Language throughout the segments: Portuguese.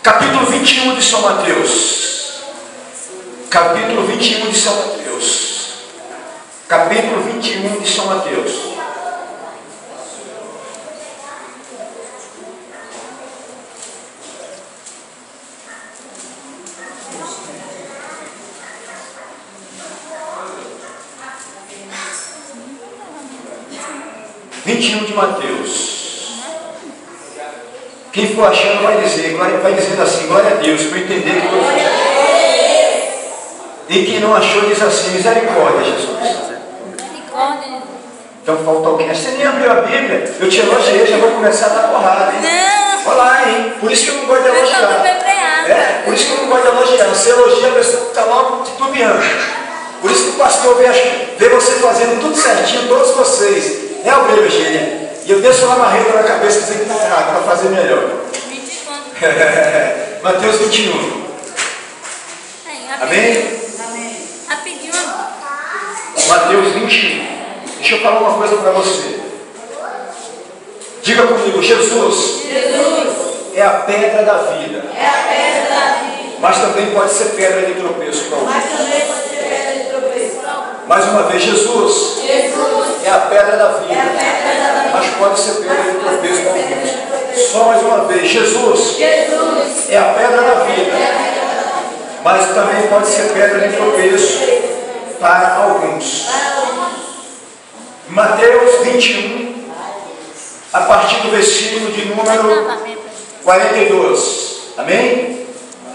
Capítulo 21 de São Mateus. Capítulo 21 de São Mateus. Capítulo 21 de São Mateus. De Mateus. Quem for achando vai dizendo assim, glória a Deus, para entender que eu fiz. E quem não achou diz assim, misericórdia, Jesus. Então falta alguém. Você nem abriu a Bíblia, eu te elogiei, já vou começar a dar porrada, hein? Não. Olha lá, hein? Por isso que eu não gosto de elogiar. Por isso que eu não gosto de elogiar. Você elogia, a pessoa fica logo titubeando. Por isso que o pastor vê você fazendo tudo certinho, todos vocês. É o meu, Eugênia. E eu deixo uma marreta na cabeça dizendo que está errado, para fazer melhor. Mateus 21. Amém? Amém. Rapidinho. Mateus 21. Deixa eu falar uma coisa para você. Diga comigo, Jesus é a pedra da vida. É a pedra da vida. Mas também pode ser pedra de tropeço para alguns. Mais uma vez, Jesus é a pedra da vida, mas pode ser pedra de tropeço para alguns. Só mais uma vez, Jesus é a pedra da vida, mas também pode ser pedra de tropeço para alguns. Mateus 21, a partir do versículo de número 42. Amém?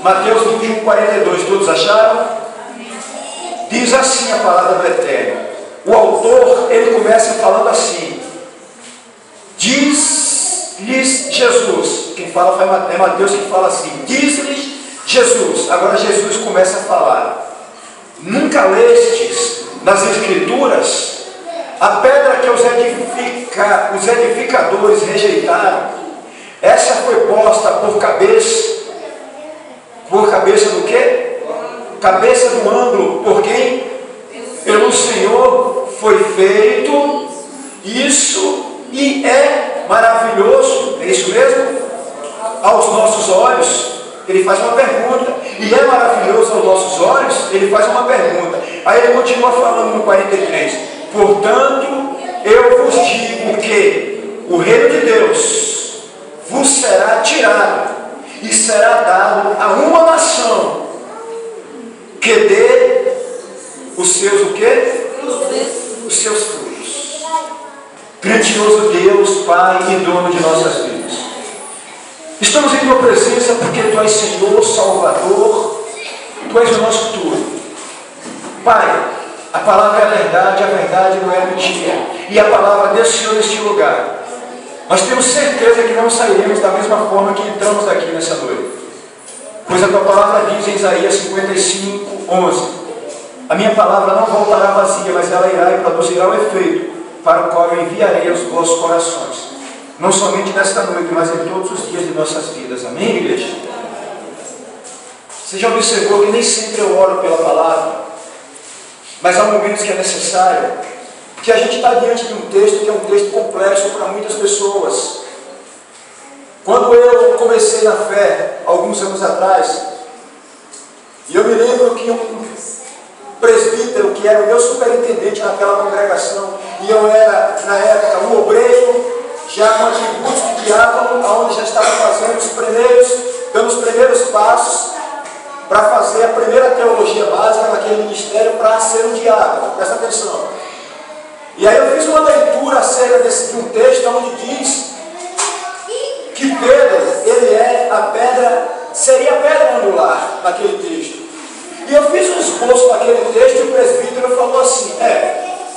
Mateus 21, 42. Todos acharam? Diz assim a palavra do Eterno. O autor, ele começa falando assim. Diz-lhes Jesus. Quem fala é Mateus que fala assim. Diz-lhes Jesus. Agora Jesus começa a falar. Nunca lestes nas Escrituras a pedra que os edificadores rejeitaram? Essa foi posta por cabeça do quê? Cabeça do ângulo, por quem? Pelo Senhor foi feito isso e é maravilhoso. É isso mesmo? Aos nossos olhos. Ele faz uma pergunta. E é maravilhoso aos nossos olhos? Ele faz uma pergunta. Aí ele continua falando no 43. Portanto, eu vos digo que o reino de Deus vos será tirado e será dado a uma nação que dê os seus o quê? Os seus frutos. Grandioso Deus, Pai e dono de nossas vidas. Estamos em tua presença porque tu és Senhor, Salvador, tu és o nosso tudo. Pai, a palavra é a verdade não é mentira. E a palavra desceu neste lugar. Nós temos certeza que não sairemos da mesma forma que entramos daqui nessa noite. Pois a tua palavra diz em Isaías 55, 11: a minha palavra não voltará vazia, mas ela irá e produzirá o efeito para o qual eu enviarei aos vossos corações. Não somente nesta noite, mas em todos os dias de nossas vidas. Amém, igreja? Você já observou que nem sempre eu oro pela palavra, mas há momentos que é necessário, que a gente está diante de um texto que é um texto complexo para muitas pessoas. Quando eu comecei na fé, alguns anos atrás, e eu me lembro que um presbítero, que era o meu superintendente naquela congregação, e eu era, na época, um obreiro, já com atributos de diácono, onde já estava dando os primeiros passos para fazer a primeira teologia básica naquele ministério para ser um diácono. Presta atenção. E aí eu fiz uma leitura acerca de um texto onde diz que Pedro, ele é a pedra, seria a pedra angular naquele texto. E eu fiz um esboço daquele texto e o presbítero falou assim,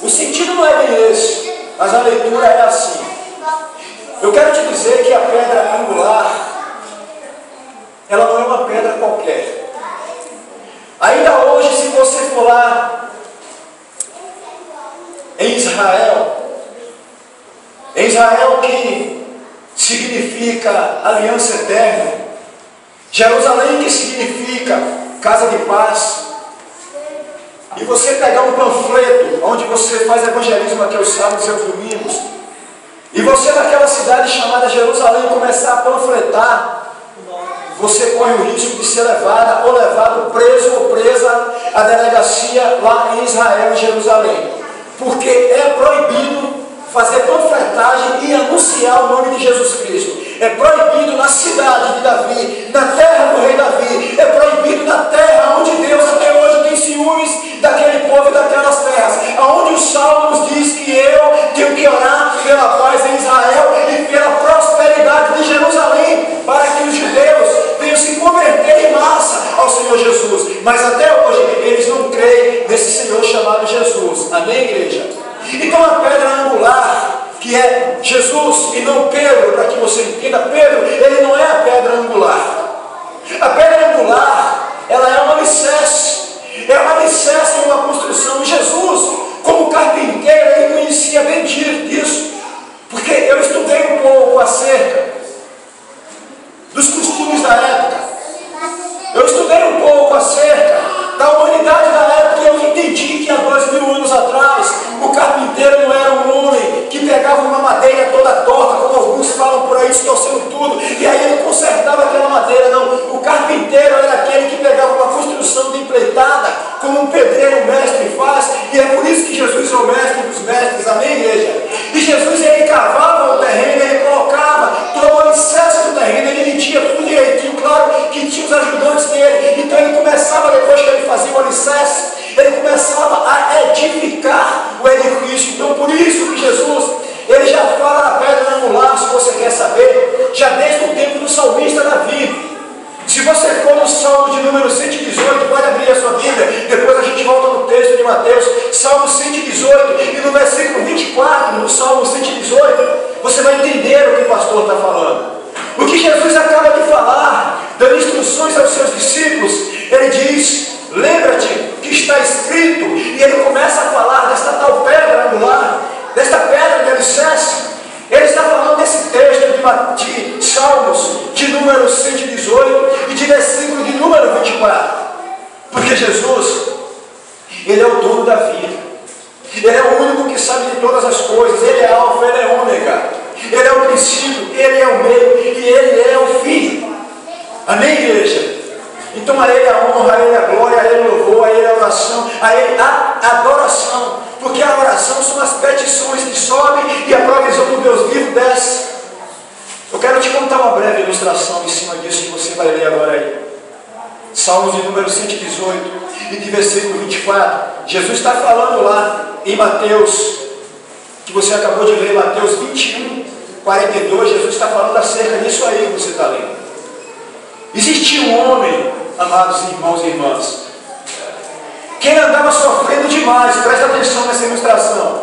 o sentido não é bem esse, mas a leitura é assim. Eu quero te dizer que a pedra angular, ela não é uma pedra qualquer. Ainda hoje, se você for lá em Israel que significa aliança eterna, Jerusalém que significa casa de paz, e você pegar um panfleto onde você faz evangelismo aqui aos sábados e aos domingos, e você naquela cidade chamada Jerusalém começar a panfletar, você corre o risco de ser levada ou levado preso ou presa à delegacia lá em Israel, em Jerusalém. Porque é proibido fazer panfletagem e anunciar o nome de Jesus Cristo. É proibido na cidade de Davi, na terra do rei Davi. É proibido na terra onde Deus até hoje tem ciúmes daquele povo e daquelas terras. Aonde o Salmo nos diz que eu tenho que orar pela paz em Israel e pela prosperidade de Jerusalém, para que os judeus venham se converter em massa ao Senhor Jesus. Mas até hoje eles não creem nesse Senhor chamado Jesus. Amém, igreja? Então a pedra angular, que é Jesus e não Pedro, para que você entenda, Pedro, ele não é a pedra angular. A pedra angular, ela é um alicerce. É um alicerce em uma construção. Jesus, como carpinteiro, ele conhecia bem disso. Porque eu estudei um pouco acerca dos costumes da época. Eu estudei um pouco acerca da humanidade da época e eu entendi que há 2000 anos atrás o carpinteiro não era um homem que pegava uma madeira toda torta, como alguns falam por aí, distorcendo tudo, e aí ele consertava aquela madeira. Não, o carpinteiro era aquele que pegava uma construção de empreitada, como um pedreiro, um mestre faz, e é por isso que Jesus é o mestre dos mestres. Amém, igreja? E Jesus, ele cavava o terreno, ele colocava todo o alicerce do terreno, ele media tudo direitinho, claro que tinha os ajudantes dele. Então ele começava, depois que ele fazia o alicerce, ele começava a edificar o edifício. Então por isso que Jesus, ele já fala na pedra angular, se você quer saber, já desde o tempo do salmista Davi. Se você for no Salmo de número 118, pode abrir a sua Bíblia, depois a gente volta no texto de Mateus, Salmo 118, e no versículo 24, no Salmo 118, você vai entender o que o pastor está falando. O que Jesus acaba de falar, dando instruções aos seus discípulos, ele diz: lembra-te que está escrito, e ele começa a falar desta tal pedra angular, desta pedra de alicerce. Ele está falando desse texto de Salmos de número 118 e de versículo de número 24. Porque Jesus, ele é o dono da vida. Ele é o único que sabe de todas as coisas. Ele é alfa, ele é ômega. Ele é o princípio, ele é o meio e ele é o fim. Amém, igreja? Então a ele a honra, a ele a glória, a ele o louvor, a ele a oração, a ele a adoração. Porque a oração são as petições que sobem e a provisão do Deus vivo desce. Eu quero te contar uma breve ilustração em cima disso que você vai ler agora aí. Salmos de número 118 e de versículo 24. Jesus está falando lá em Mateus, que você acabou de ler, Mateus 21, 42. Jesus está falando acerca disso aí que você está lendo. Existia um homem, amados irmãos e irmãs, que ele andava sofrendo demais. Presta atenção nessa ilustração.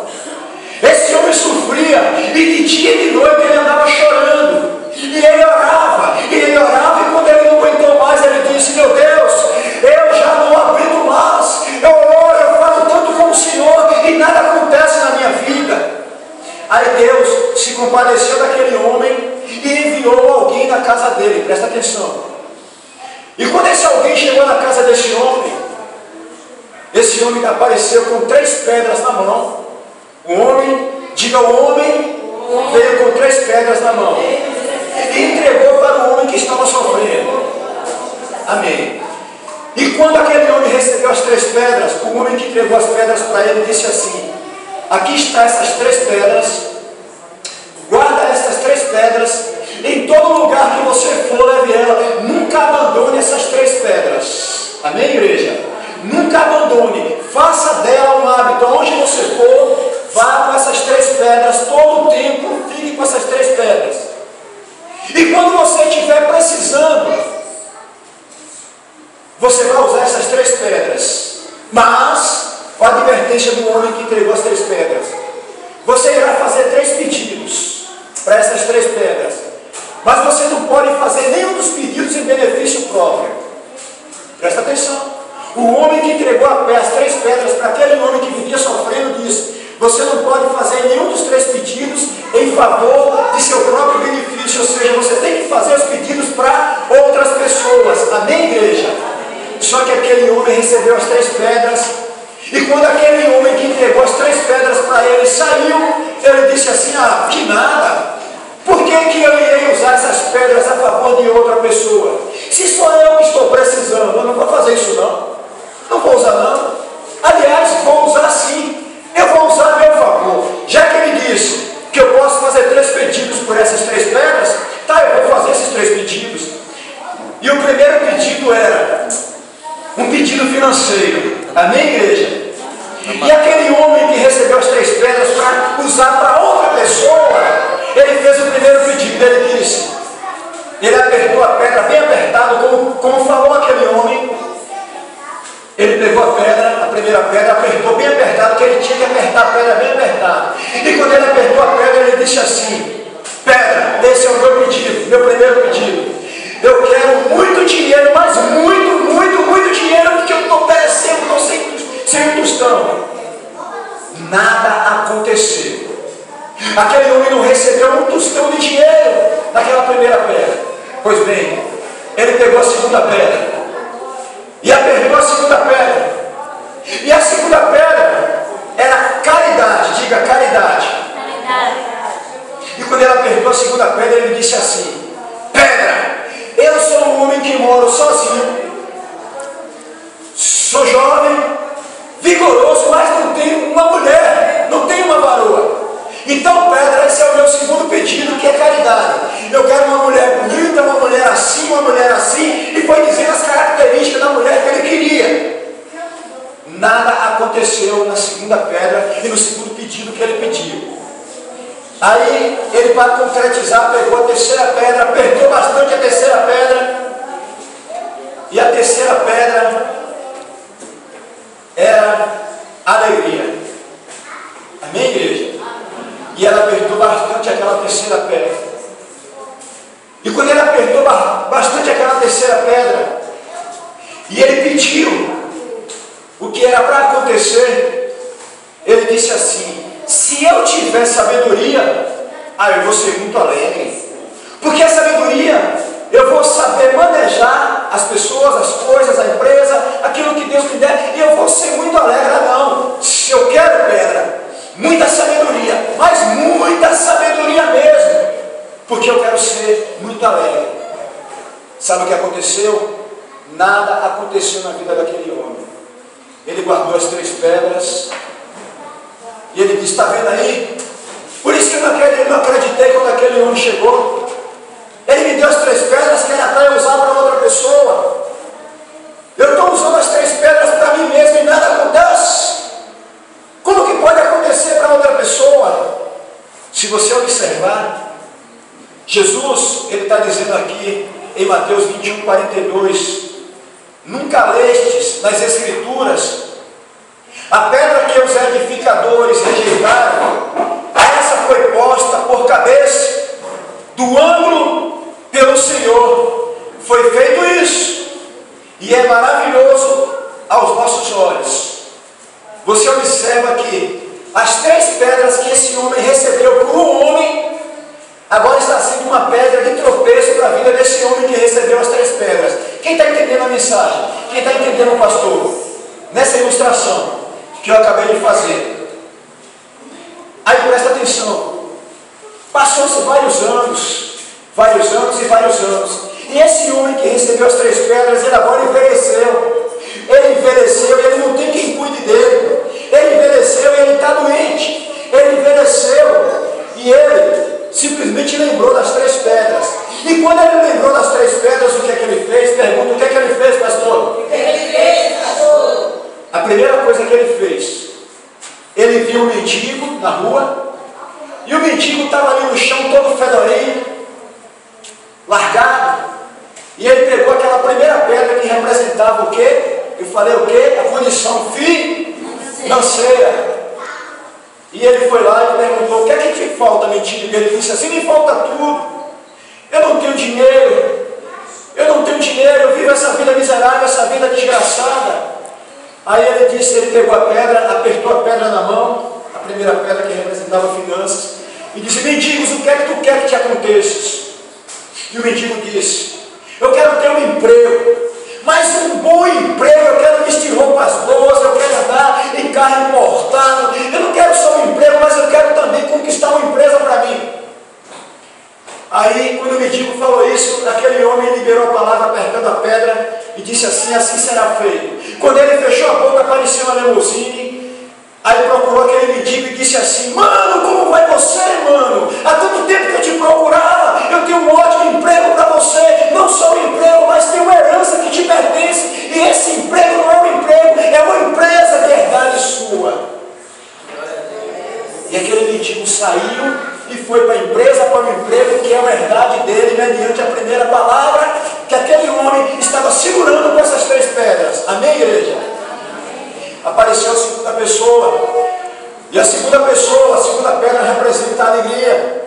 Esse homem sofria e de dia e de noite ele andava chorando. E ele orava, e quando ele não aguentou mais, ele disse: meu Deus, eu já não aguento mais. Eu oro, eu falo tanto com o Senhor e nada acontece na minha vida. Aí Deus se compadeceu daquele homem e enviou alguém na casa dele. Presta atenção. E quando esse alguém chegou na casa desse homem, esse homem apareceu com 3 pedras na mão. O homem, diga o homem, veio com 3 pedras na mão e entregou para o homem que estava sofrendo. Amém. E quando aquele homem recebeu as 3 pedras, o homem que entregou as pedras para ele disse assim: aqui está essas 3 pedras, guarda essas 3 pedras, em todo lugar que você for, leve ela, nunca abandone essas 3 pedras. Amém, igreja? Nunca abandone, faça dela um hábito. Aonde você for, vá com essas 3 pedras, todo o tempo, fique com essas 3 pedras. E quando você estiver precisando, você vai usar essas 3 pedras. Mas, a advertência do homem que entregou as 3 pedras: você irá fazer 3 pedidos para essas 3 pedras, mas você não pode fazer nenhum dos pedidos em benefício próprio. Presta atenção. O homem que entregou as 3 pedras para aquele homem que vivia sofrendo disse: você não pode fazer nenhum dos 3 pedidos em favor de seu próprio benefício, ou seja, você tem que fazer os pedidos para outras pessoas. Amém, igreja? Só que aquele homem recebeu as 3 pedras, e quando aquele homem que entregou as 3 pedras para ele saiu, ele disse assim: ah, que nada, por que eu irei usar essas pedras a favor de outra pessoa? Se sou eu que estou precisando, eu não vou fazer isso não. Não vou usar não. Aliás, vou usar sim. Eu vou usar a meu favor. Já que ele disse que eu posso fazer 3 pedidos por essas 3 pedras, tá, eu vou fazer esses 3 pedidos. E o primeiro pedido era um pedido financeiro. Amém, igreja? E aquele homem que recebeu as 3 pedras para usar para outra pessoa, ele fez o primeiro pedido. Ele disse, ele apertou a pedra bem apertado, como falou aquele homem. Ele pegou a pedra, a primeira pedra, apertou bem apertado, que ele tinha que apertar a pedra bem apertado. E quando ele apertou a pedra, ele disse assim, pedra, esse é o meu pedido, meu primeiro pedido. Eu quero muito dinheiro, mas muito dinheiro, porque eu estou perecendo, estou sem um tostão. Nada aconteceu. Aquele homem não recebeu um tostão de dinheiro naquela primeira pedra. Pois bem, ele pegou a segunda pedra e apertou a segunda pedra. E a segunda pedra era caridade. Diga caridade. E quando ele apertou a segunda pedra, ele disse assim, pedra, eu sou um homem que moro sozinho, sou jovem, vigoroso, mas não tenho uma mulher, não tenho uma varoa. Então, pedra, esse é o meu segundo pedido, que é caridade. Eu quero uma mulher bonita, uma mulher assim, e foi dizendo as características da mulher que ele queria. Nada aconteceu na segunda pedra e no segundo pedido que ele pediu. Aí, ele, para concretizar, pegou a terceira pedra, apertou bastante a terceira pedra, e a terceira pedra era alegria. Amém, igreja? E ela apertou bastante aquela terceira pedra. E quando ele apertou bastante aquela terceira pedra, e ele pediu o que era para acontecer, ele disse assim, se eu tiver sabedoria, eu vou ser muito alegre. Porque a sabedoria, eu vou saber manejar as pessoas, as coisas, a empresa, aquilo que Deus me der, e eu vou ser muito alegre. Não, se eu quero pedra, muita sabedoria, mas muita sabedoria mesmo, porque eu quero ser muito alegre. Sabe o que aconteceu? Nada aconteceu na vida daquele homem. Ele guardou as 3 pedras e ele disse, está vendo aí? Por isso que eu não acreditei quando aquele homem chegou. Ele me deu as 3 pedras que era para eu usar para outra pessoa. Eu estou usando as 3 pedras para mim mesmo e nada acontece. Como que pode acontecer para outra pessoa? Se você observar, Jesus, ele está dizendo aqui em Mateus 21, 42, nunca lestes nas Escrituras a pedra que os edificadores rejeitaram, essa foi posta por cabeça do ângulo pelo Senhor. Foi feito isso, e é maravilhoso aos nossos olhos. Você observa que as 3 pedras que esse homem recebeu por um homem, agora está sendo uma pedra de tropeço para a vida desse homem que recebeu as 3 pedras. Quem está entendendo a mensagem? Quem está entendendo o pastor? Nessa ilustração que eu acabei de fazer. Aí presta atenção. Passou-se vários anos. E esse homem que recebeu as 3 pedras, ele agora envelheceu. Ele envelheceu e ele não tem quem cuide dele. Ele envelheceu e ele está doente. Ele envelheceu e ele simplesmente lembrou das 3 pedras. E quando ele lembrou das 3 pedras, o que é que ele fez? Pergunta, o que é que ele fez, pastor? A primeira coisa que ele fez, ele viu um mendigo na rua, e o mendigo estava ali no chão todo fedorinho, largado, e ele pegou aquela primeira pedra que representava o quê? Eu falei o quê? A condição financeira. E ele foi lá e perguntou, o que é que te falta, mendigo? Ele disse assim, me falta tudo. Eu não tenho dinheiro, eu vivo essa vida miserável, essa vida desgraçada. Aí ele disse, ele pegou a pedra, apertou a pedra na mão, a primeira pedra que representava finanças, e disse, mendigos, o que é que tu quer que te aconteça? E o mendigo disse, eu quero ter um emprego, mas um bom emprego, eu quero vestir roupas boas, eu quero andar em carro importado, eu não quero só um emprego, mas eu quero também conquistar uma empresa para mim. Aí, quando o mendigo falou isso, aquele homem liberou a palavra apertando a pedra e disse assim, assim será feito. Quando ele fechou a boca, apareceu uma limusine. Aí procurou aquele mendigo e disse assim, mano, como vai você, mano? Há tanto tempo que eu te procurava, eu tenho um ótimo emprego para você, não só um emprego, mas tem uma herança que te pertence, e esse emprego não é um emprego, é uma empresa de herdade sua. E aquele mendigo saiu e foi para a empresa, para o emprego que é a verdade dele, mediante a primeira palavra que aquele homem estava segurando com essas 3 pedras. Amém, igreja? Apareceu a segunda pessoa, e a segunda pessoa, a segunda pedra representa a alegria.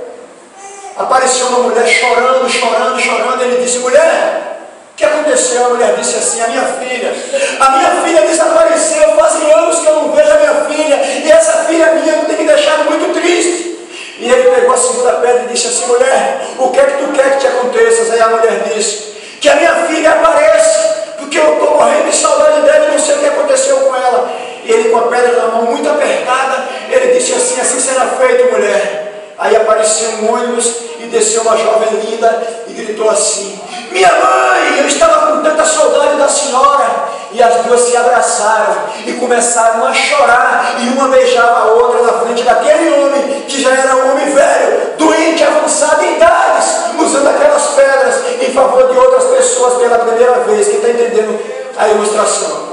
Apareceu uma mulher chorando, chorando, chorando, e ele disse, mulher, o que aconteceu? A mulher disse assim, a minha filha desapareceu, fazem anos que eu não vejo a minha filha, e essa filha minha tem me deixado muito triste. E ele pegou a segunda pedra e disse assim, mulher, o que é que tu quer que te aconteça? Aí a mulher disse, que a minha filha apareça, porque eu estou morrendo de saudade dela e não sei o que aconteceu com ela. E ele com a pedra na mão muito apertada, ele disse assim, assim será feito, mulher. Aí apareceu um ônibus e desceu uma jovem linda e gritou assim, minha mãe, eu estava com tanta saudade da senhora. E as duas se abraçaram e começaram a chorar, e uma beijava a outra na frente daquele homem, que já era um homem velho, doente, avançado em idades, usando aquelas pedras em favor de outras pessoas pela primeira vez. Quem está entendendo a ilustração?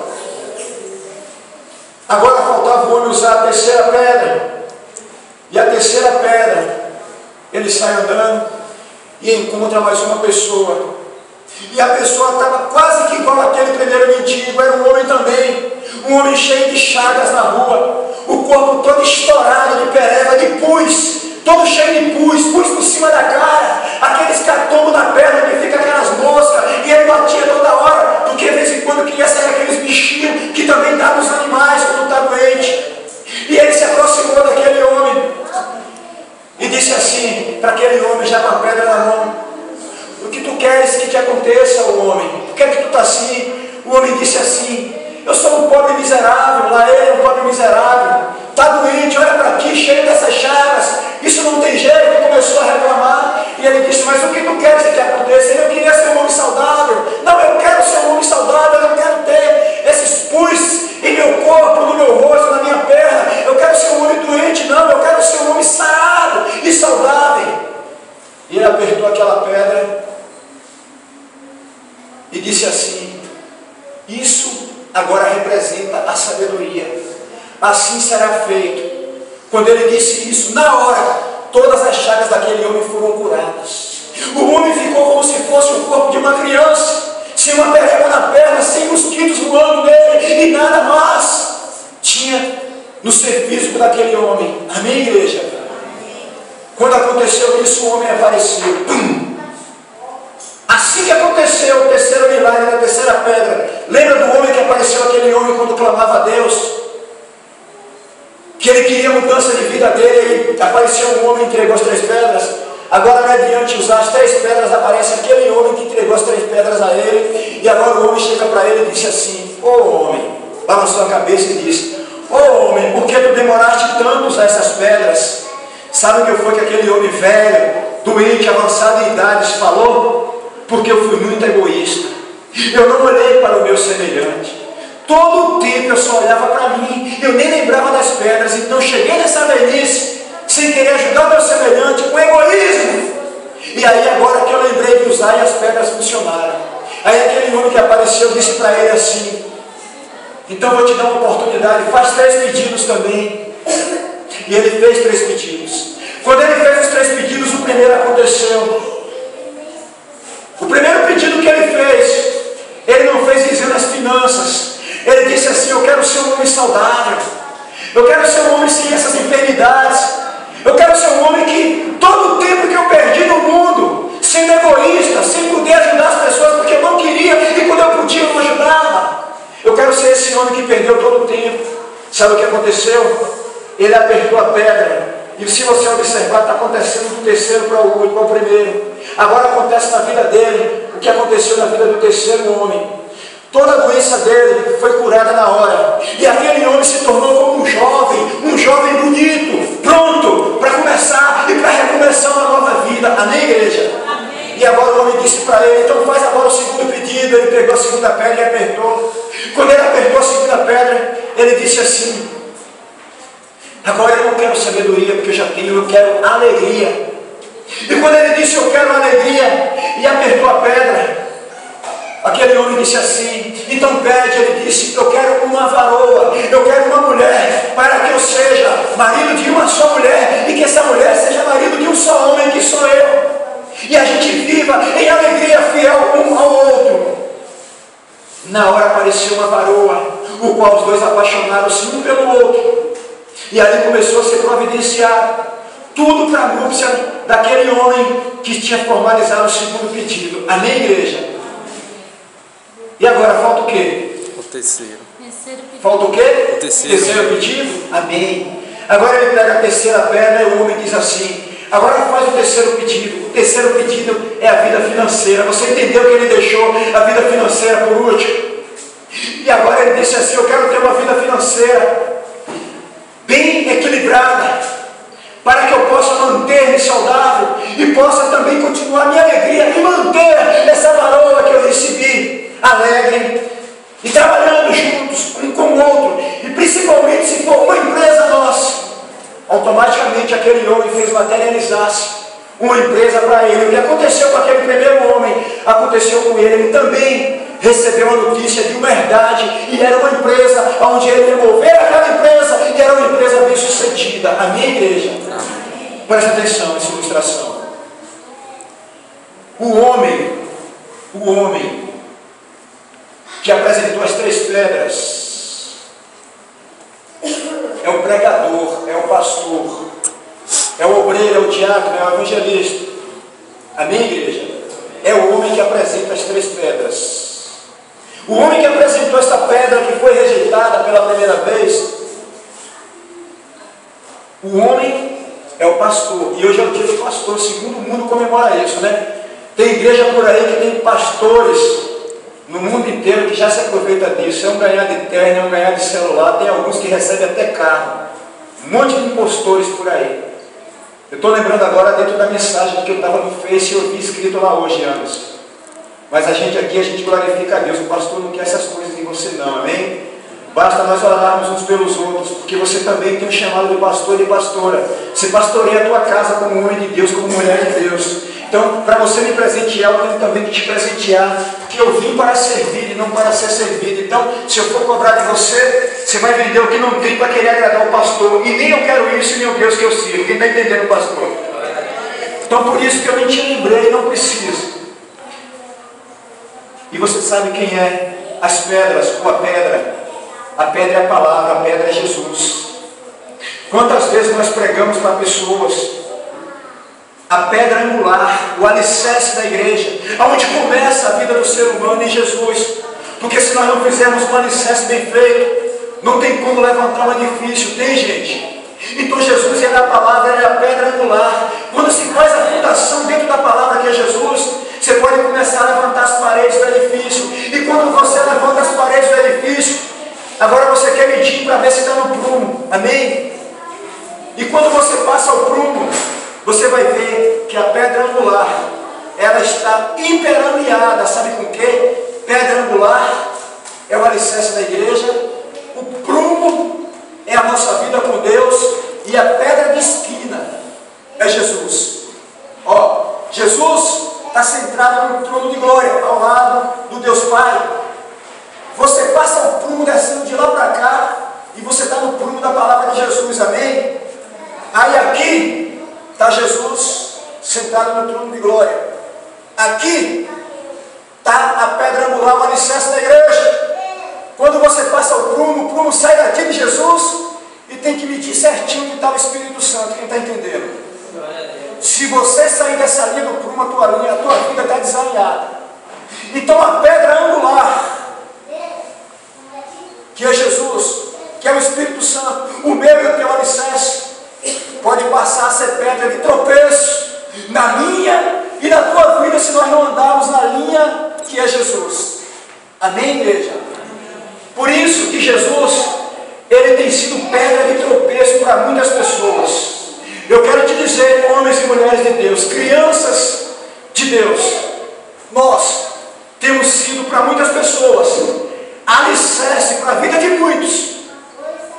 Agora faltava o homem usar a terceira pedra, e a terceira pedra, ele sai andando e encontra mais uma pessoa. E a pessoa estava quase que igual àquele primeiro mendigo, era um homem também, um homem cheio de chagas na rua, o corpo todo estourado de pereba, de pus, todo cheio de pus por cima da cara, aqueles catombos na perna que fica aquelas moscas, e ele batia toda hora, porque de vez em quando queria sair aqueles bichinhos que também dá nos animais quando está doente. E ele se aproximou daquele homem e disse assim para aquele homem já com a pedra na mão, o que tu queres que te aconteça, o homem? Por que é que tu está assim? O homem disse assim, eu sou um pobre miserável, lá ele é um pobre miserável, está doente, olha para aqui, cheio dessas chagas, isso não tem jeito. Começou a reclamar, e ele disse, mas o que tu queres que te aconteça? Eu queria ser um homem saudável. Não, eu quero ser um homem saudável, eu não quero ter esses pus em meu corpo, no meu rosto, na minha perna, eu quero ser um homem doente, não, eu quero ser um homem sarado e saudável. E ele apertou aquela pedra e disse assim, isso agora representa a sabedoria, assim será feito. Quando ele disse isso, na hora, todas as chagas daquele homem foram curadas. O homem ficou como se fosse o corpo de uma criança, sem uma pereba na perna, sem mosquitos voando nele, e nada mais tinha no ser físico daquele homem. Amém, igreja? Quando aconteceu isso, o homem apareceu. Pum! Assim que aconteceu o terceiro milagre da terceira pedra, lembra do homem que apareceu, aquele homem quando clamava a Deus, que ele queria mudança de vida dele, e apareceu um homem que entregou as 3 pedras. Agora, mediante usar as 3 pedras, aparece aquele homem que entregou as 3 pedras a ele, e agora o homem chega para ele e disse assim, ô homem, balançou a cabeça e disse, ô homem, por que tu demoraste tanto a usar essas pedras? Sabe o que foi que aquele homem velho, doente, avançado em idades falou? Porque eu fui muito egoísta, eu não olhei para o meu semelhante, todo o tempo eu só olhava para mim, eu nem lembrava das pedras, então cheguei nessa velhice, sem querer ajudar o meu semelhante, com egoísmo, e aí agora que eu lembrei de usar e as pedras funcionaram. Aí aquele homem que apareceu disse para ele assim, então vou te dar uma oportunidade, faz 3 pedidos também. E ele fez 3 pedidos. Quando ele fez os 3 pedidos, o primeiro aconteceu. O primeiro pedido que ele fez, ele não fez dizendo as finanças. Ele disse assim, eu quero ser um homem saudável, eu quero ser um homem sem essas enfermidades, eu quero ser um homem que todo o tempo que eu perdi no mundo, sendo egoísta, sem poder ajudar as pessoas porque eu não queria, e quando eu podia eu não ajudava, eu quero ser esse homem que perdeu todo o tempo. Sabe o que aconteceu? Ele apertou a pedra, e se você observar, está acontecendo do terceiro para o último, para o primeiro. Agora acontece na vida dele o que aconteceu na vida do terceiro homem. Toda a doença dele foi curada na hora, e aquele homem se tornou como um jovem bonito, pronto para começar e para recomeçar uma nova vida. Amém, igreja? Amém. E agora o homem disse para ele: então faz agora o segundo pedido. Ele pegou a segunda pedra e apertou. Quando ele apertou a segunda pedra, ele disse assim: agora eu não quero sabedoria, porque eu já tenho, eu quero alegria. E quando ele disse eu quero alegria, e apertou a pedra, aquele homem disse assim: então pede. Ele disse: eu quero uma varoa, eu quero uma mulher, para que eu seja marido de uma só mulher, e que essa mulher seja marido de um só homem, que sou eu, e a gente viva em alegria, fiel um ao outro. Na hora apareceu uma varoa, o qual os dois apaixonaram-se um pelo outro, e ali começou a ser providenciado tudo para a núpcia daquele homem que tinha formalizado o segundo pedido. Amém, igreja? E agora falta o quê? O terceiro. Falta o quê? O terceiro pedido? Amém. Agora ele pega a terceira pedra e o homem diz assim: agora faz o terceiro pedido. O terceiro pedido é a vida financeira. Você entendeu que ele deixou a vida financeira por último? E agora ele disse assim: eu quero ter uma vida financeira bem equilibrada, para que eu possa manter-me saudável e possa também continuar minha alegria e manter essa varoa que eu recebi alegre e trabalhando juntos um com o outro, e principalmente se for uma empresa nossa. Automaticamente aquele homem fez materializar-se uma empresa para ele. O que aconteceu com aquele primeiro homem aconteceu com ele. Ele também recebeu a notícia de uma herdade, e era uma empresa onde ele ia mover aquela empresa, e era uma empresa bem sucedida. Amém, igreja? Amém. Presta atenção nessa ilustração. O homem que apresentou as três pedras é o pregador, é o pastor, é o obreiro, é o diácono, é o evangelista. Amém, igreja? É o homem que apresenta as três pedras. O homem que apresentou esta pedra que foi rejeitada pela primeira vez, o homem é o pastor. E hoje é o dia do pastor, segundo o mundo comemora isso, né? Tem igreja por aí que tem pastores no mundo inteiro que já se aproveita disso. É um ganhar de terno, é um ganhar de celular. Tem alguns que recebem até carro. Um monte de impostores por aí. Eu estou lembrando agora dentro da mensagem que eu estava no Face e eu vi escrito lá hoje, Anderson. Mas a gente aqui, a gente glorifica a Deus. O pastor não quer essas coisas em você não, amém? Basta nós orarmos uns pelos outros, porque você também tem um chamado de pastor e de pastora. Você pastoreia a tua casa como homem de Deus, como mulher de Deus. Então, para você me presentear, eu tenho também que te presentear, porque eu vim para servir e não para ser servido. Então, se eu for cobrar de você, você vai vender o que não tem para querer agradar o pastor. E nem eu quero isso, nem o Deus que eu sirvo. Quem está entendendo, pastor? Então, por isso que eu nem te lembrei, não preciso. E você sabe quem é as pedras ou a pedra? A pedra é a palavra, a pedra é Jesus. Quantas vezes nós pregamos para pessoas a pedra angular, o alicerce da igreja, aonde começa a vida do ser humano em Jesus? Porque se nós não fizermos um alicerce bem feito, não tem como levantar um edifício, tem, gente? Então Jesus, ele é a palavra, ele é a pedra angular. Quando se faz a fundação dentro da palavra que é Jesus, você pode começar a levantar as paredes do edifício. E quando você levanta as paredes do edifício, agora você quer medir para ver se está no prumo. Amém? E quando você passa o prumo, você vai ver que a pedra angular, ela está imperameada. Sabe com o quê? Pedra angular é o alicerce da igreja. O prumo é a nossa vida com Deus. E a pedra de esquina é Jesus. Ó, Jesus está centrado no trono de glória, ao lado do Deus Pai. Você passa o prumo descendo de lá para cá, e você está no prumo da palavra de Jesus, amém? Aí aqui está Jesus sentado no trono de glória. Aqui está a pedra angular, o alicerce da igreja. Quando você passa o prumo sai daqui de Jesus e tem que medir certinho onde está o Espírito Santo. Quem está entendendo? Se você sair dessa linha do prumo, a tua vida está desalinhada. Então a pedra angular, que é Jesus, que é o Espírito Santo, o meu e o teu alicerce, pode passar a ser pedra de tropeço na minha e na tua vida, se nós não andarmos na linha que é Jesus. Amém, igreja? Por isso que Jesus, ele tem sido pedra de tropeço para muitas pessoas. Eu quero te dizer, homens e mulheres de Deus, crianças de Deus, nós temos sido para muitas pessoas alicerce para a vida de muitos,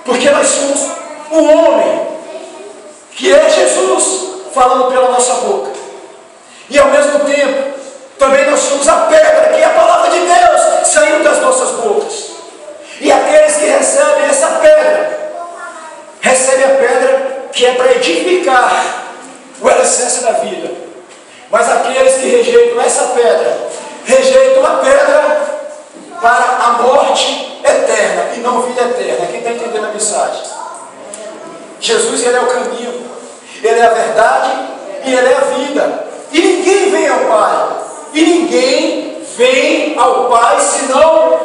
porque nós somos o homem que é Jesus falando pela nossa boca, e ao mesmo tempo também nós somos a pedra, que é a palavra de Deus saindo das nossas bocas. E aqueles que recebem essa pedra, recebem a pedra que é para edificar o alicerce da vida. Mas aqueles que rejeitam essa pedra, rejeitam a pedra para a morte eterna e não vida eterna. Quem está entendendo a mensagem? Jesus, Ele é o caminho, Ele é a verdade e Ele é a vida. E ninguém vem ao Pai. E ninguém vem ao Pai senão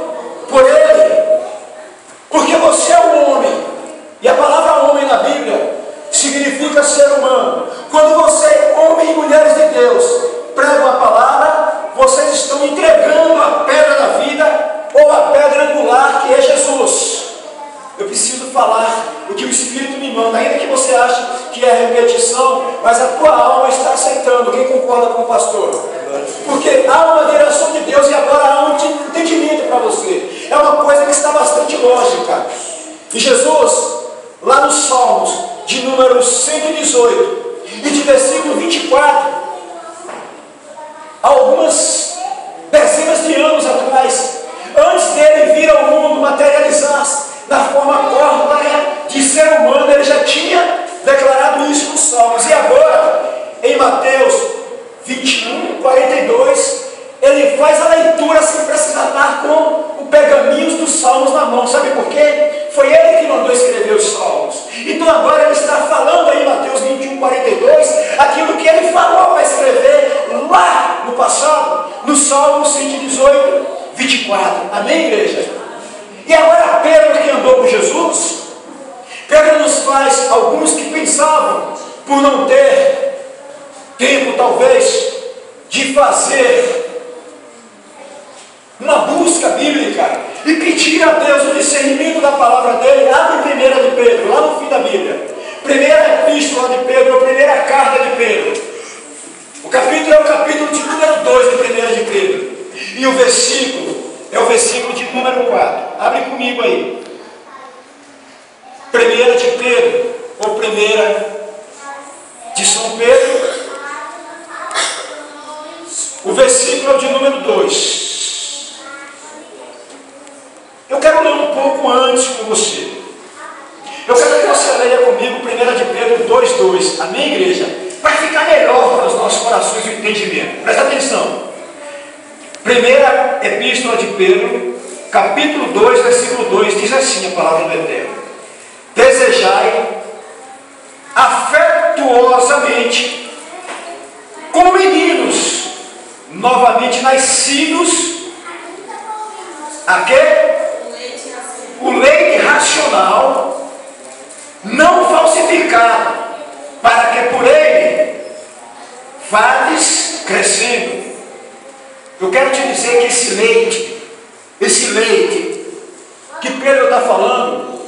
por Ele. Porque você é um homem. E a palavra homem na Bíblia significa ser humano. Quando você, homem e mulheres de Deus, pregam a palavra, vocês estão entregando a pedra da vida ou a pedra angular que é Jesus. Eu preciso falar o que o Espírito me manda, ainda que você ache que é repetição, mas a tua alma está aceitando. Quem concorda com o pastor? Porque há uma direção de Deus e agora há um entendimento para você. É uma coisa que está bastante lógica. E Jesus, lá nos Salmos, de número 118 e de versículo 24, algumas dezenas de anos atrás, antes dele vir ao mundo materializar-se na forma corpórea de ser humano, ele já tinha declarado isso nos Salmos. E agora, em Mateus 21, 42, ele faz a leitura sem precisar estar com o pergaminho dos Salmos na mão. Sabe por quê? Foi ele que mandou escrever os Salmos. Então agora ele está falando aí em Mateus 21, 42, aquilo que ele falou para escrever lá no passado, no Salmo 118, 24. Amém, igreja? E agora Pedro, que andou com Jesus, Pedro nos faz alguns que pensavam, por não ter tempo talvez, de fazer uma busca bíblica e pedir a Deus o discernimento da palavra dele. Abre 1 de Pedro, lá no fim da Bíblia. Primeira epístola de Pedro, a primeira carta de Pedro. O capítulo é o capítulo de número 2 de 1 de Pedro. E o versículo é o versículo de número 4. Abre comigo aí. 1 de Pedro, ou 1 de São Pedro, o versículo é o de número 2. Eu quero ler um pouco antes com você. Eu quero que você leia comigo 1 de Pedro 2,2. Amém, igreja? Para ficar melhor para os nossos corações o entendimento. Presta atenção. Primeira epístola de Pedro, capítulo 2, versículo 2, diz assim a palavra do Eterno: desejai afetuosamente, como meninos novamente nascidos, a quê? O leite racional, não falsificado, para que por ele vades crescendo. Eu quero te dizer que esse leite que Pedro está falando,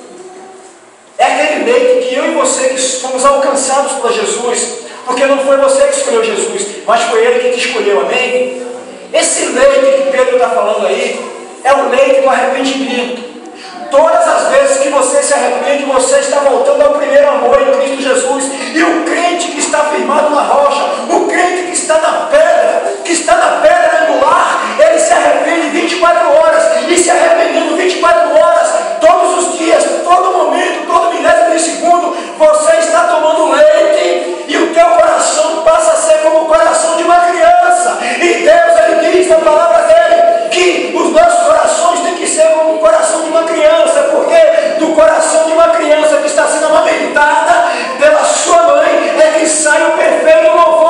é aquele leite que eu e você que fomos alcançados por Jesus, porque não foi você que escolheu Jesus, mas foi Ele que te escolheu, amém? Esse leite que Pedro está falando aí, é o leite do arrependimento. Todas as vezes que você se arrepende, você está voltando ao primeiro amor em Cristo Jesus. E o crente que está firmado na rocha, o crente que está na pedra angular, ele se arrepende 24 horas, e se arrependendo 24 horas, todos os dias, todo momento, todo milésimo de segundo, você está tomando leite, e o teu coração passa a ser como o coração de uma criança. E Deus, Ele diz na palavra dele, que os nossos corações têm que ser como o coração de uma criança, porque do coração de uma criança que está sendo amamentada pela sua mãe é que sai o perfeito louvor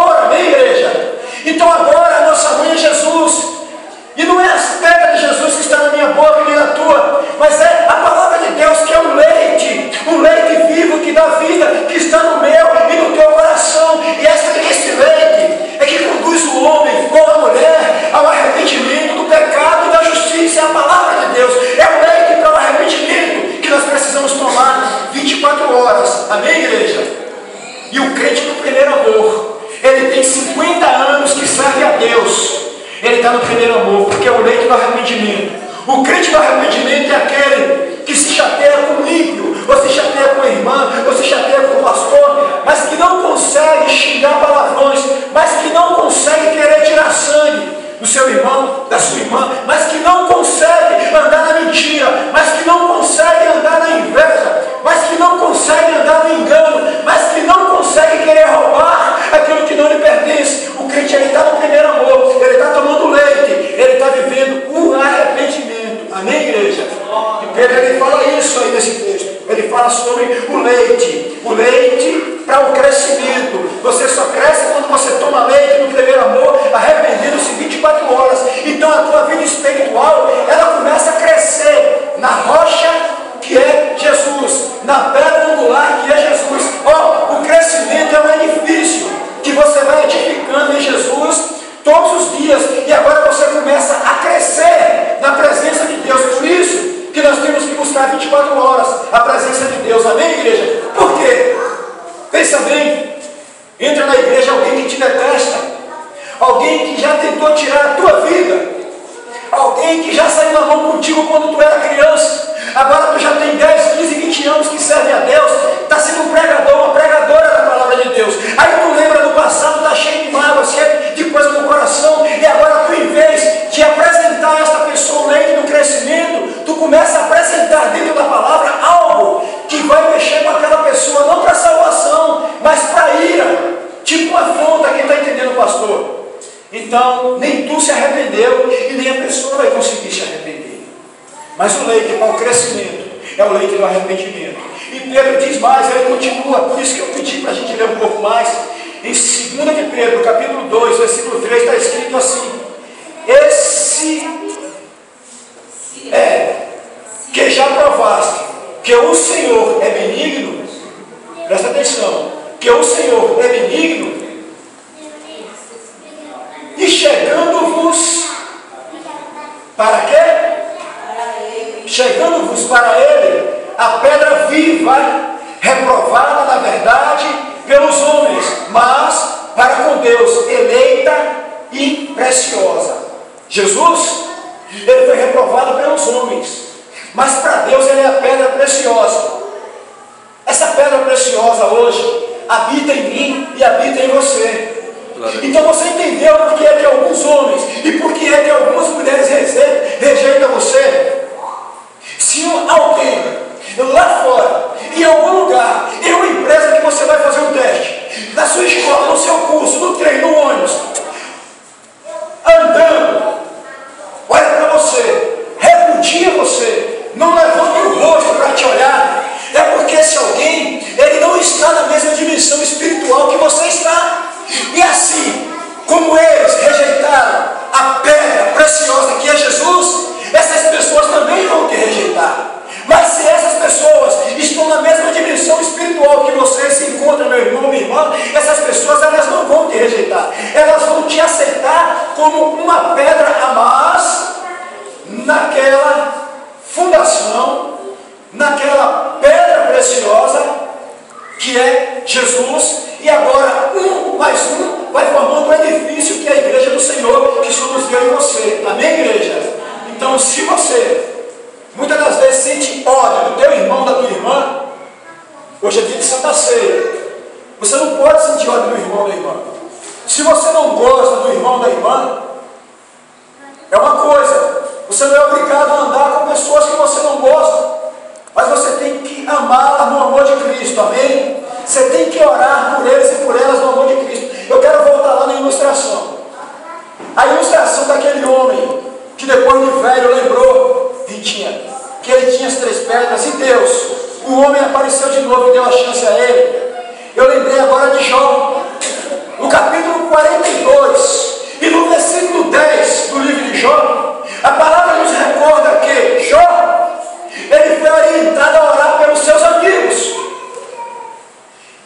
está no primeiro amor, porque é o leite do arrependimento. O crente do arrependimento é aquele que se chateia com o ímpio, ou se chateia com a irmã, ou se chateia com o pastor, mas que não consegue xingar palavrões, mas que não consegue querer tirar sangue do seu irmão, da sua irmã, mas que não consegue andar na mentira, mas que não consegue andar na inveja, mas que não consegue andar no engano, mas que não consegue querer roubar aquilo que não lhe pertence. O crente, ele está no primeiro amor, ele está tomando leite, ele está vivendo o arrependimento. Amém, igreja? E Pedro, ele fala isso aí nesse texto. Ele fala sobre o leite para o crescimento. Você só cresce quando você toma leite no primeiro amor, arrependendo-se 24 horas. Então a tua vida espiritual, ela começa a crescer na rocha que é Jesus, na pedra angular que é Jesus. O crescimento é um edifício que você vai edificando em Jesus todos os dias, e agora você começa a crescer na presença de Deus. Por isso que nós temos que buscar 24 horas a presença de Deus. Amém, igreja? Por quê? Pensa bem, entra na igreja alguém que te detesta, alguém que já tentou tirar a tua vida, alguém que já saiu na mão contigo quando tu era criança, agora tu já tem 10, 15, 20 anos que serve a Deus, está sendo um pregador, uma pregadora da palavra de Deus. Aí tu lembra do passado, está cheio de mágoa, cheio de coisa no coração, e agora tu, em vez de apresentar a esta pessoa o leite do crescimento, tu começa a apresentar dentro da palavra algo que vai mexer com aquela pessoa, não para salvação, mas para ira, tipo uma afronta. Quem está entendendo, pastor? Então, nem tu se arrependeu e nem a pessoa vai conseguir se arrepender. Mas o leite para o crescimento é o leite do arrependimento. E Pedro diz mais, ele continua, por isso que eu pedi para a gente ler um pouco mais. Em 2 de Pedro, capítulo 2, versículo 3, está escrito assim: esse é que já provaste que o Senhor é benigno. Presta atenção, que o Senhor é benigno, e chegando-vos para quê? Chegando-vos para Ele, a pedra viva, reprovada na verdade pelos homens, mas para com Deus, eleita e preciosa. Jesus, ele foi reprovado pelos homens, mas para Deus ele é a pedra preciosa. Essa pedra preciosa hoje habita em mim e habita em você. Então você entendeu por que é que alguns homens e por que é que algumas mulheres rejeitam você? Se alguém lá fora, em algum lugar, em uma empresa que você vai fazer um teste, na sua escola, no seu curso, no trem, no ônibus, andando, olha para você, repudia você, não levanta o rosto para te olhar, é porque esse alguém, ele não está na mesma dimensão espiritual que você está. E assim, como eles rejeitaram a pedra preciosa que é Jesus, essas pessoas também vão te rejeitar. Mas se essas pessoas estão na mesma dimensão espiritual que você se encontra, meu irmão, minha irmã, essas pessoas, elas não vão te rejeitar. Elas vão te aceitar como uma pedra a mais naquela fundação, naquela pedra preciosa que é Jesus. E agora, um mais um vai formando um edifício que é a igreja do Senhor, que somos eu e você. Amém, igreja? Então, se você muitas das vezes sente ódio do teu irmão, da tua irmã, hoje é dia de Santa Ceia. Você não pode sentir ódio do irmão, da irmã. Se você não gosta do irmão, da irmã, é uma coisa. Você não é obrigado a andar com pessoas que você não gosta, mas você tem que amá-las no amor de Cristo. Amém? Você tem que orar por eles e por elas no amor de Cristo. Eu quero voltar lá na ilustração. A ilustração daquele homem que depois de velho lembrou, Vitinha, que ele tinha as 3 pedras e Deus, o homem apareceu de novo e deu a chance a ele. Eu lembrei agora de Jó, no capítulo 42 e no versículo 10 do livro de Jó, a palavra nos recorda que Jó, ele foi orientado a orar pelos seus amigos.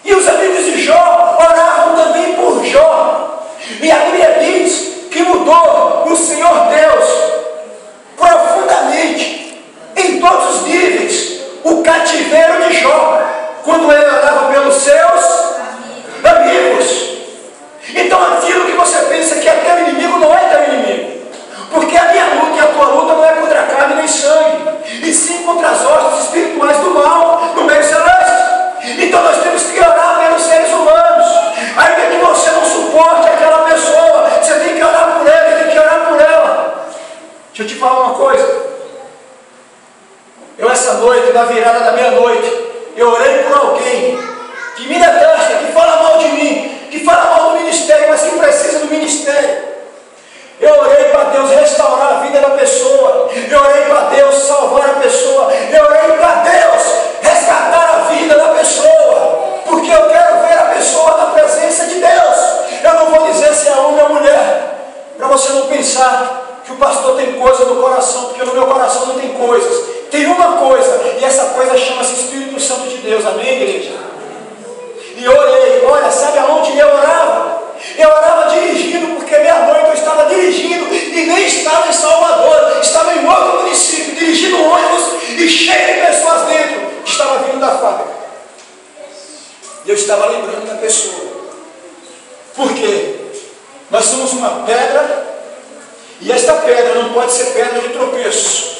E os amigos de Jó oravam também por Jó. E a Bíblia diz que mudou o Senhor Deus profundamente, em todos os níveis, o cativeiro de Jó, quando ele orava pelos seus amigos. Então aquilo que você pensa que é teu inimigo não é teu inimigo. Deixa eu te falar uma coisa. Eu essa noite, na virada da meia-noite, eu orei por alguém que me detesta, que fala mal de mim, que fala mal do ministério, mas que precisa do ministério. Eu orei para Deus restaurar a vida da pessoa. Eu orei para Deus salvar a pessoa. Eu orei para Deus resgatar a vida da pessoa. Porque eu quero ver a pessoa na presença de Deus. Eu não vou dizer se é homem ou mulher, para você não pensar que o pastor tem coisa no coração, porque no meu coração não tem coisas. Tem uma coisa, e essa coisa chama-se Espírito Santo de Deus. Amém, igreja? E eu orei. Olha, sabe aonde eu orava? Eu orava dirigindo, porque meia-noite eu estava dirigindo e nem estava em Salvador, estava em outro município, dirigindo um ônibus e cheio de pessoas dentro que estava vindo da fábrica. E eu estava lembrando da pessoa. Por quê? Nós somos uma pedra e esta pedra não pode ser pedra de tropeço.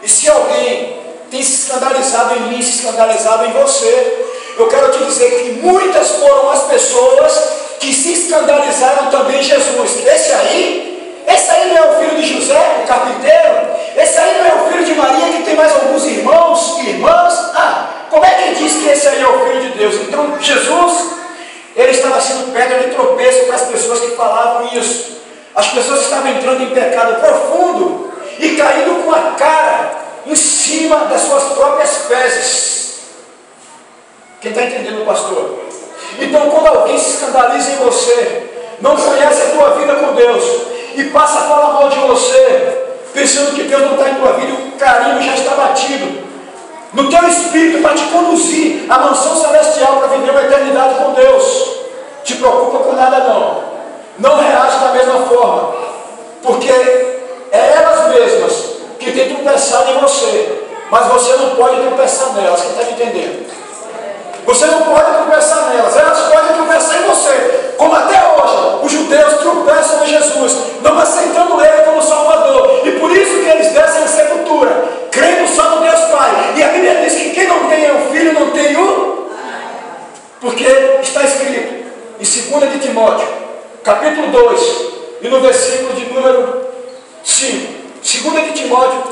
E se alguém tem se escandalizado em mim, se escandalizado em você, eu quero te dizer que muitas foram as pessoas que se escandalizaram também em Jesus. Esse aí não é o filho de José, o carpinteiro? Esse aí não é o filho de Maria, que tem mais alguns irmãos e irmãs? Como é que diz que esse aí é o filho de Deus? Então Jesus, ele estava sendo pedra de tropeço para as pessoas que falavam isso. As pessoas estavam entrando em pecado profundo e caindo com a cara em cima das suas próprias fezes. Quem está entendendo, pastor? Então, quando alguém se escandaliza em você, não conhece a tua vida com Deus e passa a falar mal de você, pensando que Deus não está em tua vida e o carinho já está batido no teu espírito para te conduzir à mansão celestial para viver uma eternidade com Deus, te preocupa com nada não. Não reage da mesma forma, porque é elas mesmas que têm tropeçado em você, mas você não pode tropeçar nelas. Quem está me entendendo? Você não pode tropeçar nelas, elas podem tropeçar em você, como até hoje os judeus tropeçam em Jesus, não aceitando Ele como Salvador, e por isso que eles descem à sepultura, crendo só no Deus Pai. E a Bíblia diz que quem não tem o Filho não tem o... Porque está escrito em 2 de Timóteo, capítulo 2, e no versículo de número 5, 2 de Timóteo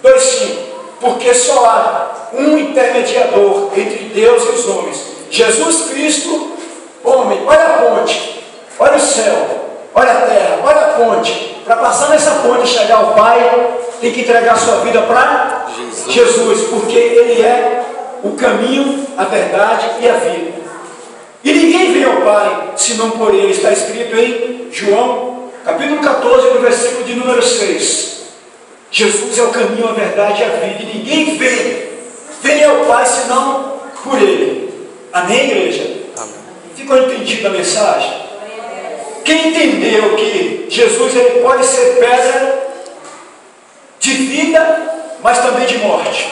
2,5, porque só há um intermediador entre Deus e os homens, Jesus Cristo, homem. Olha a ponte, olha o céu, olha a terra, olha a ponte. Para passar nessa ponte e chegar ao Pai, tem que entregar sua vida para Jesus, porque Ele é o caminho, a verdade e a vida. E ninguém vem ao Pai senão por Ele. Está escrito em João, capítulo 14, no versículo de número 6. Jesus é o caminho, a verdade e a vida. E ninguém vem ao Pai senão por Ele. Amém, igreja? Amém. Ficou entendida a mensagem? Quem entendeu que Jesus ele pode ser pedra de vida, mas também de morte?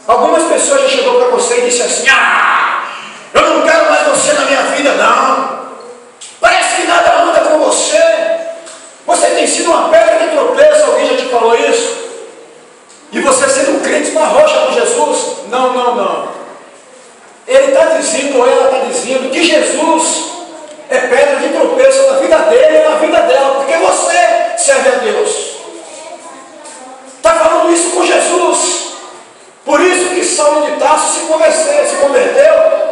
Algumas pessoas já chegou para você e disse assim: eu não quero mais você na minha vida, não. Parece que nada anda com você. Você tem sido uma pedra de tropeço. Alguém já te falou isso? E você sendo um crente na rocha com Jesus? Não. Ele está dizendo, ou ela está dizendo, que Jesus é pedra de tropeço na vida dele e na vida dela, porque você serve a Deus. Está falando isso com Jesus. Por isso que Saulo de Tarso se converteu.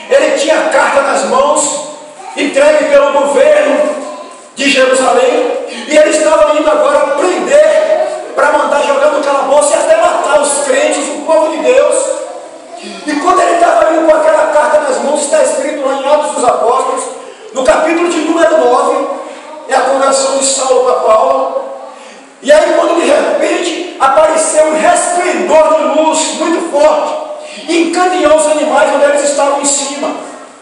Ele tinha a carta nas mãos, entregue pelo governo de Jerusalém, e ele estava indo agora prender, para mandar jogar no calabouço e até matar os crentes, o povo de Deus. E quando ele estava indo com aquela carta nas mãos, está escrito lá em Atos dos Apóstolos, no capítulo de número 9, é a conversão de Saulo para Paulo. E aí, quando de repente apareceu um resplendor de luz muito forte, e encandeou os animais onde eles estavam em cima.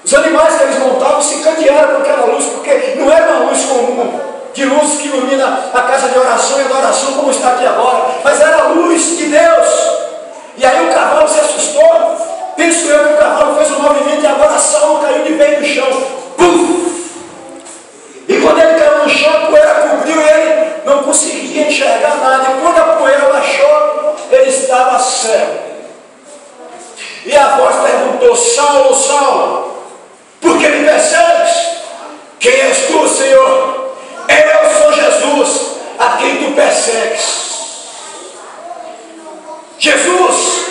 Os animais que eles montavam se encandearam com aquela luz, porque não era uma luz comum, de luz que ilumina a casa de oração e adoração, como está aqui agora, mas era a luz de Deus. E aí o cavalo se assustou. Penso eu que o cavalo fez um movimento e agora Saulo caiu de vez no chão. Pum! E quando ele caiu no chão, a poeira cobriu ele, não conseguia enxergar nada. E quando a poeira baixou, ele estava cego. E a voz perguntou: Saulo, Saulo, por que me persegues? Quem és tu, Senhor? Eu sou Jesus, a quem tu persegues. Jesus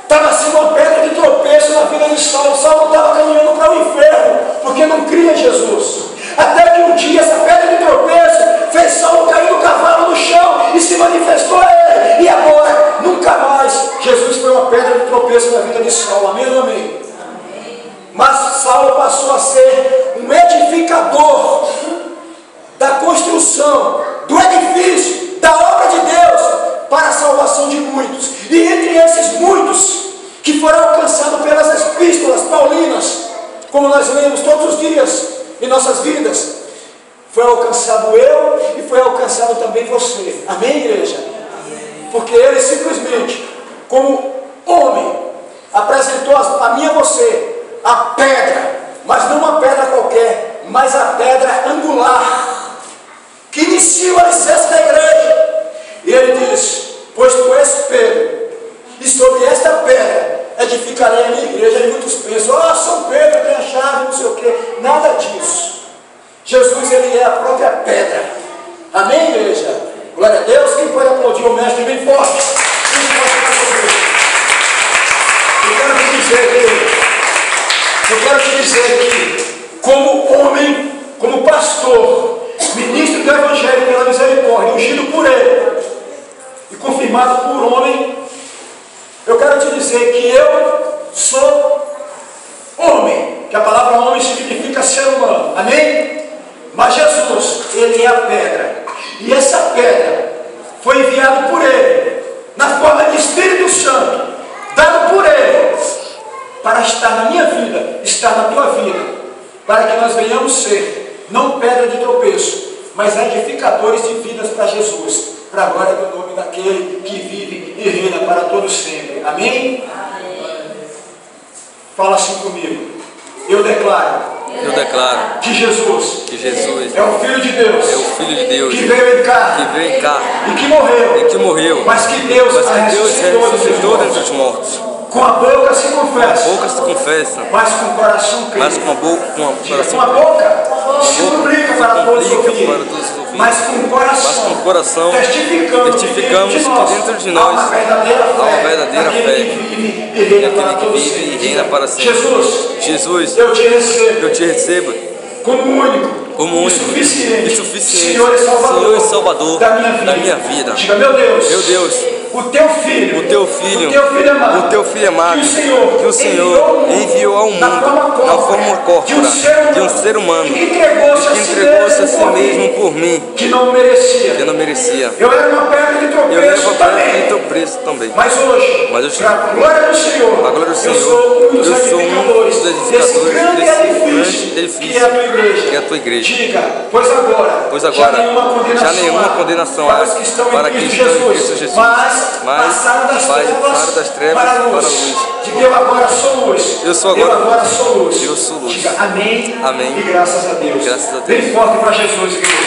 estava sendo uma pedra de tropeço na vida de Saulo. Saulo estava caminhando para o inferno, porque não cria em Jesus. Até que um dia essa pedra de tropeço fez Saulo cair do cavalo no chão e se manifestou a ele. E agora, nunca mais, Jesus foi uma pedra de tropeço na vida de Saulo. Amém ou amém? Mas Saulo passou a ser um edificador da construção, do edifício, da obra de Deus, para a salvação de muitos. E entre esses muitos que foram alcançados pelas epístolas paulinas, como nós lemos todos os dias em nossas vidas, foi alcançado eu e foi alcançado também você. Amém, igreja? Porque ele simplesmente, como homem, apresentou a mim e a você a pedra, mas não uma pedra qualquer, mas a pedra angular que inicia o alicerce da igreja. E ele diz: pois tu és Pedro, e sobre esta pedra edificarei a minha igreja. E muitos pensam: São Pedro tem a chave, não sei o que. Nada disso. Jesus, ele é a própria pedra. Amém, igreja? Glória a Deus. Quem pode aplaudir o mestre bem forte? Eu quero te dizer que, como homem, como pastor, ministro do Evangelho pela misericórdia, ungido por ele e confirmado por homem, eu quero te dizer que eu sou homem, que a palavra homem significa ser humano, amém? Mas Jesus, ele é a pedra, e essa pedra foi enviada por ele, na forma de Espírito Santo, dado por ele, para estar na minha vida, estar na tua vida, para que nós venhamos ser, não pedra de tropeço, mas edificadores de vidas para Jesus, para a glória do nome daquele que vive e reina para todos sempre. Amém? Amém. Fala assim comigo. Eu declaro que Jesus é o Filho de Deus, que veio em carne, e que morreu, mas que Deus ressuscitou dentre os mortos. Com a boca se confessa, mas com o coração crê. Com a boca se publica para todos ouvir, mas com o coração testificamos que dentro de nós há uma verdadeira fé, aquele que vive e reina para sempre. Jesus, eu te recebo como único e suficiente Senhor e Salvador da minha vida. Diga: meu Deus, o teu filho amado, que o Senhor enviou ao mundo na forma corpórea de um ser humano, que entregou-se a si mesmo por mim, que não merecia. Eu era uma pedra de tropeço também. Mas hoje, para a glória do Senhor, eu sou um dos edificadores desse grande edifício que é a tua igreja. Diga: pois agora já nenhuma condenação há para aqueles que estão em Cristo Jesus, mas passaram das trevas para a luz. Diga: eu agora sou luz. Eu sou luz. Diga: amém. E graças a Deus. Bem forte para Jesus, igreja.